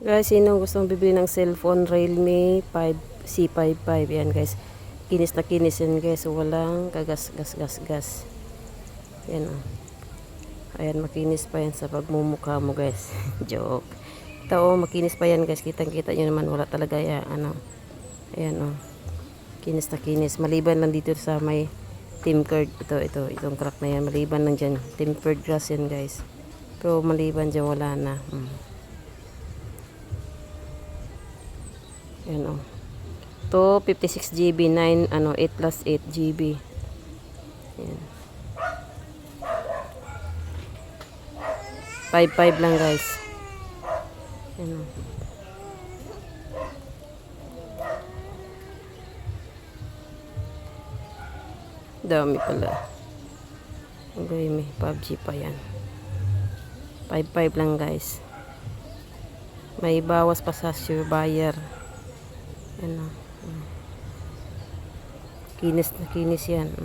Guys, sino gustong bibili ng cellphone Realme 5 C55? Yan guys. Kinis na kinis yan guys. So, walang kagas-gas-gas-gas. Yan o. Ayan, makinis pa yan sa pagmumukha mo guys. Joke. Ito o, makinis pa yan guys. Kitang-kita nyo naman. Wala talaga yan. Ano. Ayan o. Kinis na kinis. Maliban lang dito sa may tempered. Itong crack na yan. Maliban lang dyan. Tempered glass yan guys. Pero maliban dyan, wala na. Yan o. To 56 GB 8 plus 8 GB. Yan. 5.5 lang guys. Yan o. Dami pala. Okay, may PUBG pa yan. 5.5 lang guys. May bawas pa sa sure buyer. Ano. Kinis na kinis yan.